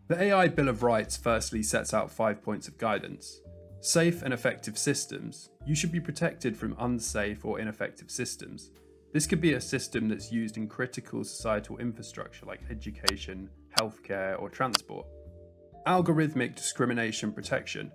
The AI Bill of Rights firstly sets out 5 points of guidance. Safe and effective systems. You should be protected from unsafe or ineffective systems. This could be a system that's used in critical societal infrastructure like education, healthcare, or transport. Algorithmic discrimination protection.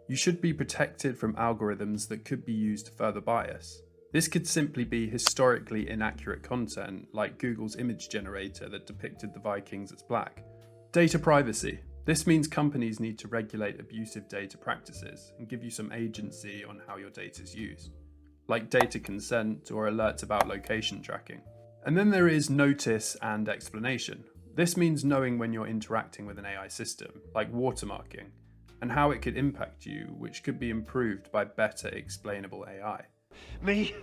You should be protected from algorithms that could be used to further bias. This could simply be historically inaccurate content, like Google's image generator that depicted the Vikings as black. Data privacy. This means companies need to regulate abusive data practices and give you some agency on how your data is used, like data consent or alerts about location tracking. And then there is notice and explanation. This means knowing when you're interacting with an AI system, like watermarking, and how it could impact you, which could be improved by better explainable AI. Me,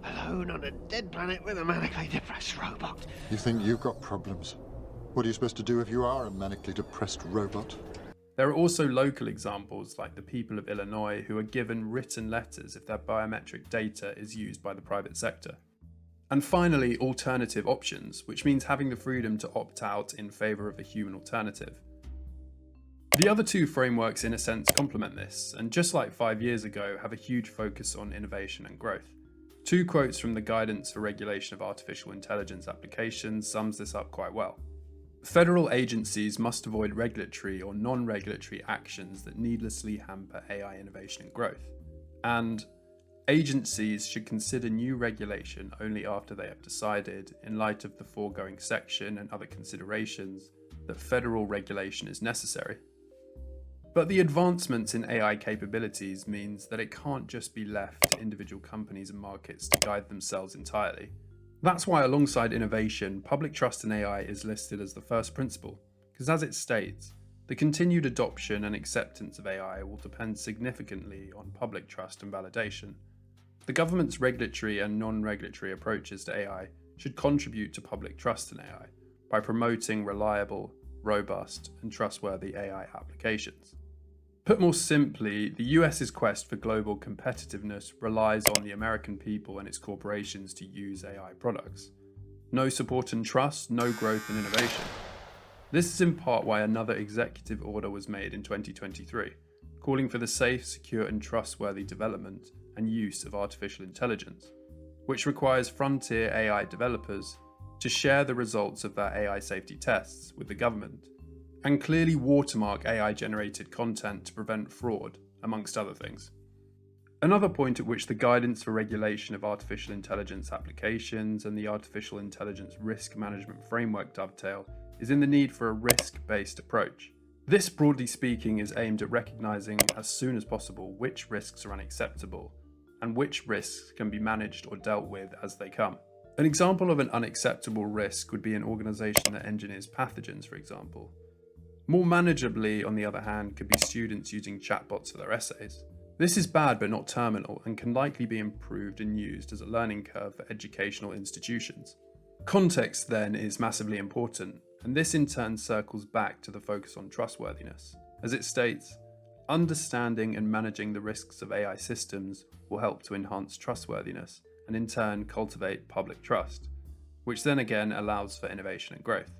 alone on a dead planet with a manically depressed robot. You think you've got problems? What are you supposed to do if you are a manically depressed robot? There are also local examples like the people of Illinois who are given written letters if their biometric data is used by the private sector. And finally, alternative options, which means having the freedom to opt out in favour of a human alternative. The other two frameworks in a sense complement this, and just like 5 years ago, have a huge focus on innovation and growth. Two quotes from the Guidance for Regulation of Artificial Intelligence Applications sums this up quite well. Federal agencies must avoid regulatory or non-regulatory actions that needlessly hamper AI innovation and growth. And agencies should consider new regulation only after they have decided, in light of the foregoing section and other considerations, that federal regulation is necessary. But the advancements in AI capabilities means that it can't just be left to individual companies and markets to guide themselves entirely. That's why alongside innovation, public trust in AI is listed as the first principle, because as it states, the continued adoption and acceptance of AI will depend significantly on public trust and validation. The government's regulatory and non-regulatory approaches to AI should contribute to public trust in AI by promoting reliable, robust, and trustworthy AI applications. Put more simply, the US's quest for global competitiveness relies on the American people and its corporations to use AI products. No support and trust, no growth and innovation. This is in part why another executive order was made in 2023, calling for the safe, secure and trustworthy development and use of artificial intelligence, which requires frontier AI developers to share the results of their AI safety tests with the government, and clearly watermark AI-generated content to prevent fraud, amongst other things. Another point at which the Guidance for Regulation of Artificial Intelligence Applications and the Artificial Intelligence Risk Management Framework dovetail is in the need for a risk-based approach. This, broadly speaking, is aimed at recognizing as soon as possible which risks are unacceptable and which risks can be managed or dealt with as they come. An example of an unacceptable risk would be an organization that engineers pathogens, for example. More manageably, on the other hand, could be students using chatbots for their essays. This is bad but not terminal and can likely be improved and used as a learning curve for educational institutions. Context then is massively important, and this in turn circles back to the focus on trustworthiness. As it states, understanding and managing the risks of AI systems will help to enhance trustworthiness and in turn cultivate public trust, which then again allows for innovation and growth.